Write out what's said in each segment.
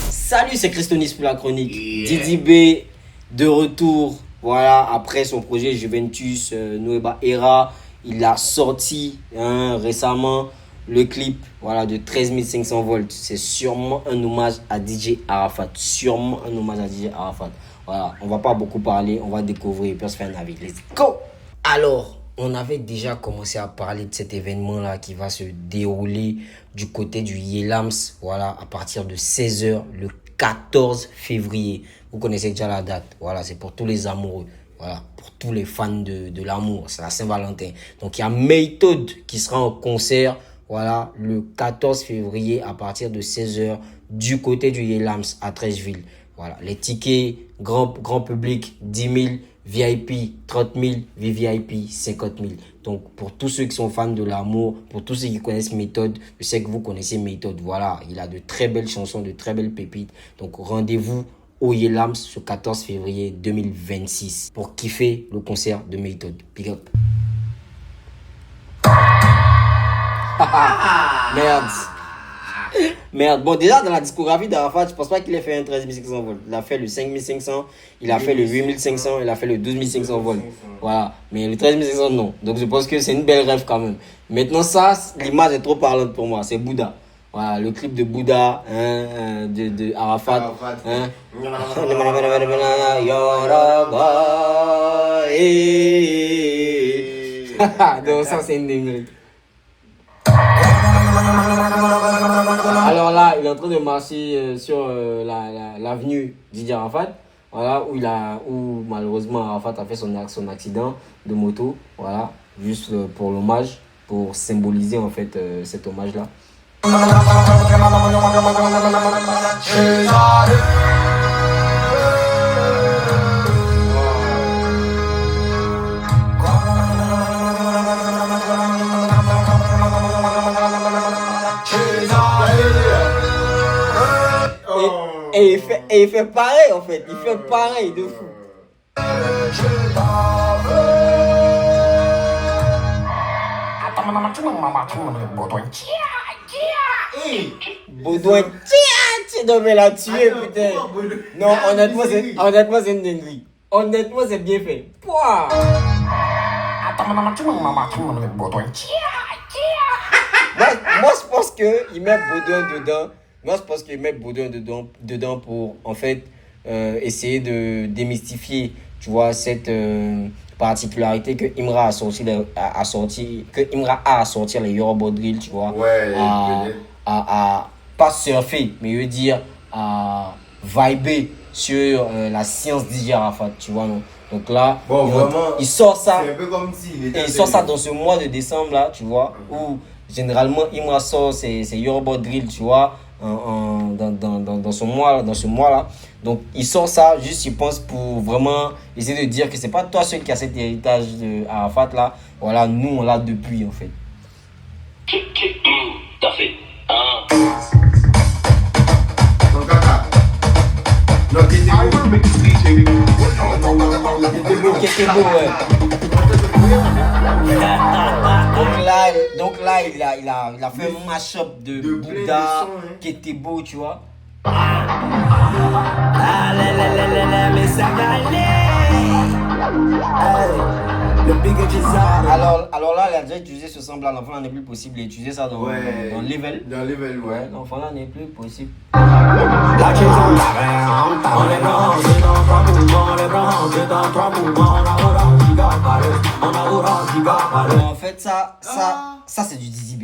Salut, c'est Christonis pour la chronique. Didi B de retour. Voilà, après son projet Juventus Nueva Era, il a sorti récemment le clip de 13 500 volts. C'est sûrement un hommage à DJ Arafat. Voilà, on va pas beaucoup parler, on va découvrir et puis on se fait un avis. Let's go! Alors, on avait déjà commencé à parler de cet événement-là qui va se dérouler du côté du Yelams, voilà, à partir de 16h le 14 février. Vous connaissez déjà la date, voilà, c'est pour tous les amoureux, voilà, pour tous les fans de l'amour, c'est la Saint-Valentin. Donc, il y a Méthode qui sera en concert, voilà, le 14 février à partir de 16h du côté du Yelams à Trècheville. Voilà, les tickets, grand public, 10 000, VIP, 30 000, VVIP, 50 000. Donc, pour tous ceux qui sont fans de l'amour, pour tous ceux qui connaissent Méthode, je sais que vous connaissez Méthode. Voilà, il a de très belles chansons, de très belles pépites. Donc, rendez-vous au Yelams ce 14 février 2026 pour kiffer le concert de Méthode. Big up. Merde. Bon, déjà, dans la discographie d'Arafat, je pense pas qu'il ait fait un 13 500 volts. Il a fait le 5 500, il a fait le 8 500, il a fait le 12 500 volts. Voilà. Mais le 13 500, non. Donc, je pense que c'est une belle rêve quand même. Maintenant, ça, l'image est trop parlante pour moi. C'est Bouddha. Voilà, le clip de Bouddha, de Arafat. Donc, ça, c'est une dinguerie. Alors là, il est en train de marcher sur l'avenue Didier Arafat, voilà, où malheureusement Arafat a fait son accident de moto, voilà, juste pour l'hommage, pour symboliser en fait cet hommage-là. Et il fait pareil en fait, il fait pareil de fou. Baudouin, tu devais la tuer putain. Non, honnêtement c'est une dinguerie. Honnêtement c'est bien fait. Pouah. Moi je pense qu'il met Baudouin dedans. Moi, je pense qu'ils mettent Baudouin dedans pour, en fait, essayer de démystifier, tu vois, cette particularité que Imra a sorti les Yoruba Drill, tu vois. Ouais, à pas surfer, mais veut dire à vibrer sur la science DJ Arafat, tu vois, non? Donc là, il sort ça. C'est un peu comme il sort ça dans ce mois de décembre, là, tu vois, où généralement, Imra sort ses Yoruba Drill, tu vois. Dans ce mois-là. Donc, il sort ça, juste, il pense pour vraiment essayer de dire que c'est pas toi seul qui a cet héritage de Arafat là. Voilà, nous, on l'a depuis, en fait. T'as fait. Qu'est-ce beau, ouais. Donc là, il a fait un mash-up de Bouddha qui était beau, tu vois. Alors là, il a déjà utilisé ce sample là, l'enfant là n'est plus possible d'utiliser ça dans Level. Dans Level, ouais. L'enfant là n'est plus possible. En fait, ça c'est du Didi B.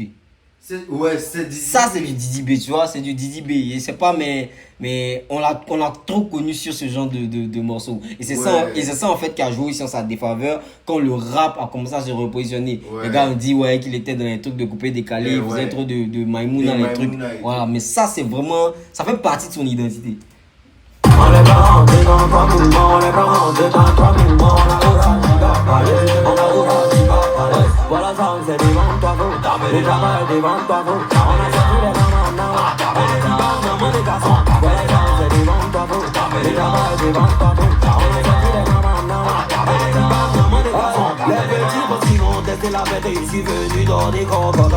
Ça c'est du Didi B, tu vois, c'est du Didi B. Et c'est pas mais on l'a trop connu sur ce genre de morceaux. Et c'est ça en fait qui a joué sur sa défaveur quand le rap a commencé à se repositionner. Les gars ont dit qu'il était dans les trucs de coupé décalé, il faisait trop de Maïmouna, les trucs. Voilà, mais ça c'est vraiment, ça fait partie de son identité. chanter, je suis venu dans des crocodiles.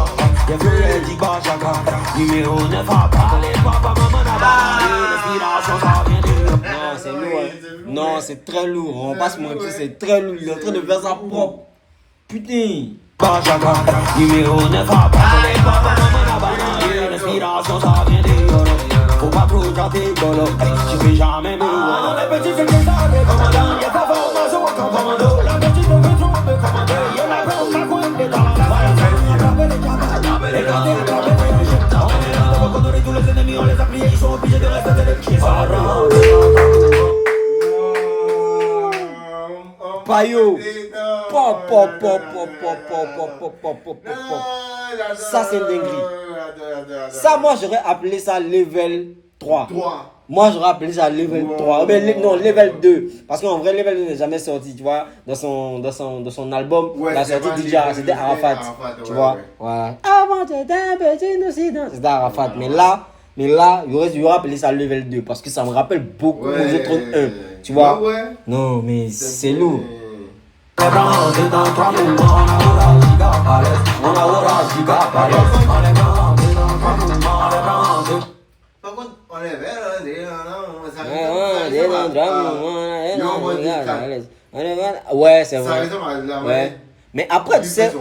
Y'a fait dit Bachaka, numéro 9 à part. Les papas, maman, l'inspiration, ça vient de. Non, c'est lourd. Hein. Non, c'est très lourd. On va pas se mentir, c'est très lourd. Il est en train de faire ça propre. Putain. Bachaka, numéro 9 à part. Les papas, maman, l'inspiration, ça vient de. Faut pas trop chanter, golo. Tu fais jamais me voir. Les petits, c'est que ça, les commandants. Y'a ta formation en commando. La petite, on veut trop me commander. Y'a la peau, la couenne, et dans la tous les ennemis, on les a pliés, ils sont obligés de rester télécriés. Payo. Pop, pop, pop, pop, pop, pop, pop, pop, pop, pop, pop. Ça, c'est une dinguerie. Ça, moi, j'aurais appelé ça level 3. Moi, j'aurais appelé ça level 3. Mais non, level 2. Parce qu'en vrai, level 2 n'est jamais sorti, tu vois. Dans son album, ouais, la sortie déjà, c'était Arafat. Tu vois. Voilà. Avant, c'était un petit Occident. C'était Arafat. Mais là, j'aurais appelé ça level 2. Parce que ça me rappelle beaucoup aux autres 1. Tu vois. Non, mais c'est lourd. Par contre, on est vers ouais, c'est vrai. Ouais. Mais après, tu sais.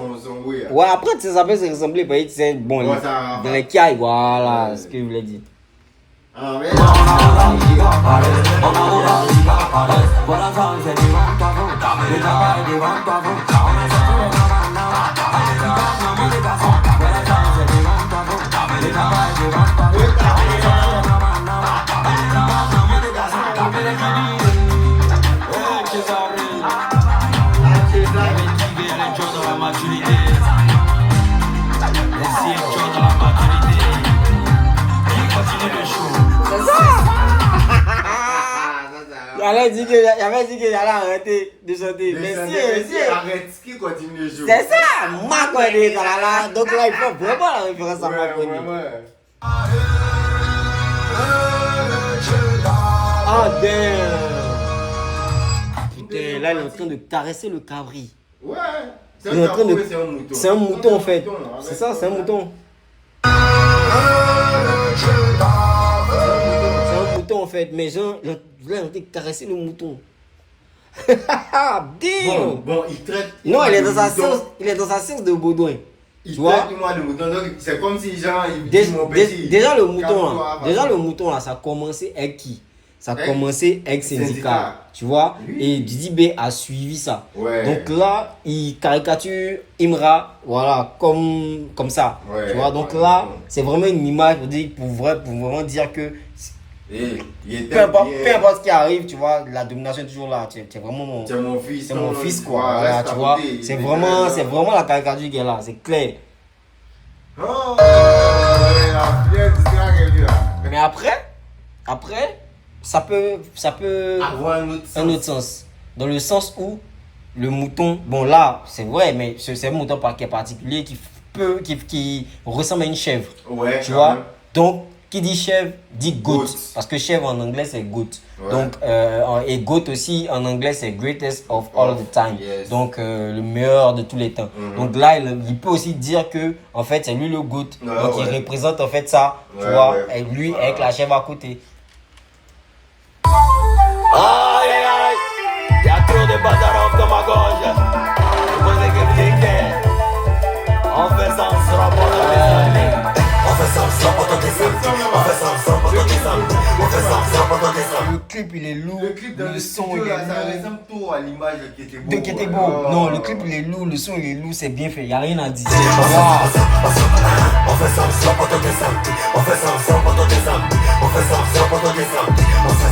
Ouais, après, tu sais, ça peut se ressembler. Tu sais, bon, dans les cailles, voilà ce que je voulais dire. Il avait dit qu'il allait arrêter de chanter. Mais si, arrête, qui continue le jour. c'est ça, Makonde, là. Donc là, il faut vraiment la référence à Makonde. Ah, damn. Putain, là, il est en train de caresser le cabri. Ouais, Il est en train de... c'est un mouton. C'est un mouton, en fait. C'est ça, c'est un mouton. C'est un mouton, en fait. Mais genre, là, il est en train de caresser le mouton. Damn. Bon, il traite. Non, il est dans sa séance de Baudouin. Il tu vois? traite moi de mouton, donc c'est comme si genre il dit mon petit. Déjà le mouton là, ça a commencé avec qui? Ça a commencé avec Syndicat, tu vois? Et Didi B a suivi ça. Ouais. Donc là, il caricature Imra, voilà, comme ça. Ouais, tu vois? Donc là, c'est vraiment une image pour vraiment dire que peu importe ce qui arrive, tu vois, la domination est toujours là. C'est vraiment mon fils. C'est mon fils, quoi. Voilà, tu vois? C'est vraiment la caricature qui est là, c'est clair. Oh, mais après, ça peut avoir un autre sens. Dans le sens où le mouton, bon là, c'est vrai, mais c'est un mouton qui est particulier qui ressemble à une chèvre. Ouais, tu vois? même. Donc, qui dit chèvre dit goat. Parce que chèvre en anglais c'est goat. Ouais. Donc, et goat aussi en anglais c'est greatest of all the time. Yes. Donc, le meilleur de tous les temps. Donc là, il peut aussi dire que en fait c'est lui le goat. Donc il représente en fait ça. Tu vois? Et lui avec la chèvre à côté. Aïe aïe aïe, y'a trop de bazar dans ma gorge. Je pose des questions. On fait ça, on sera pas dans les années. On fait ça, on sera pas dans les années. On fait ça, on sera pas dans les années. On fait ça, on sera pas dans les années. Le clip il est lourd. Le clip dans le son il est là, ça lourd. ressemble tout à l'image qui était beau. Qui était beau. Non, le clip il est lourd, le son il est lourd, c'est bien fait, y a rien à dire. On fait ça, on sera pas dans les années. On fait ça, on sera pas dans les années. On fait ça, on sera pas dans les années. On fait ça,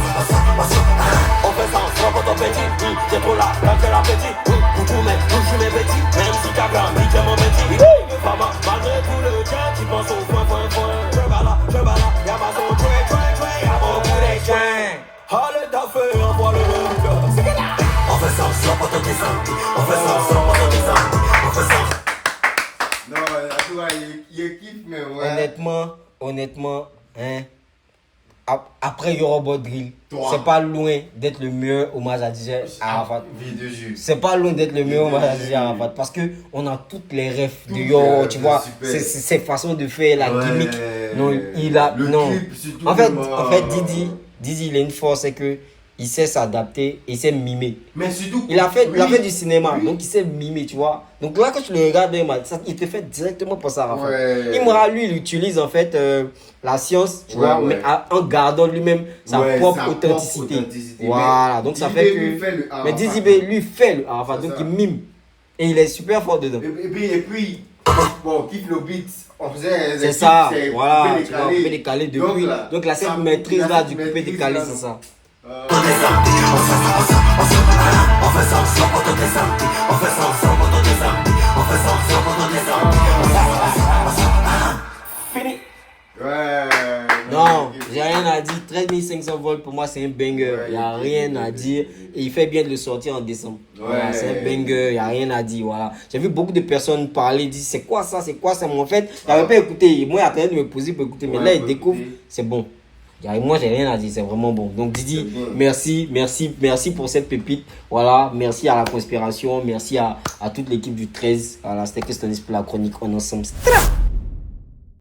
on fait ça, on sera pas dans petit. J'ai trop la l'appétit. Coucou mec, je suis mes petits. Même si t'as grand, dis que mon petit. Maman, malgré tout le temps, tu penses au point. Je bala, y'a ma zone, y'a mon coup des chiens. Allez, t'as fait, envoie le hook. C'est que là. On fait ça, on sera pas dans les années. On fait ça, on sera pas dans les années. On fait ça. Non, là, tu vois, il kiffe, mais ouais. Honnêtement, hein. après Yoruba Drill, c'est pas loin d'être le meilleur hommage à DJ Arafat. Vie de jus. C'est pas loin d'être le meilleur hommage à DJ Arafat parce que on a toutes les refs de Yo, tu vois, ses façons de faire, la gimmick. Non, il a. Le Non. clip, surtout En fait, vraiment. Didi, il a une force, c'est que il sait s'adapter, il sait mimer. Mais surtout. Il a fait du cinéma, donc il sait mimer, tu vois. Donc là, quand tu le regardes, il te fait directement penser à Arafat. Ouais. Imra, lui, il utilise en fait la science, tu vois, mais en gardant lui-même sa propre authenticité. Voilà, donc ça fait que. Mais Dizzy B, lui, fait le Arafat, donc il mime. Et il est super fort dedans. Et puis, bon, Kiff No Beats, on faisait. C'est ça, voilà, tu vois, couper décalé depuis. Donc là, cette maîtrise là du couper décalé, c'est ça. On fait ça ensemble pour te descendre. On fait ça ensemble pour te descendre. On fait ça ensemble pour te descendre. Fini. Ouais. Non, j'ai rien à dire. 13 500 volts pour moi, c'est un banger. Il n'y a rien à dire. Et il fait bien de le sortir en décembre. Voilà, c'est un banger. Il n'y a rien à dire. Voilà. J'ai vu beaucoup de personnes parler, dire c'est quoi ça, c'est quoi ça. Mais en fait, je n'avais pas écouté. Moi, il a train de me poser pour écouter. Mais là, il découvre, c'est bon. Moi, j'ai rien à dire, c'est vraiment bon. Donc, Didi, merci pour cette pépite. Voilà, merci à la conspiration, merci à toute l'équipe du 13. Voilà, c'était Questionnis pour la chronique. On est ensemble.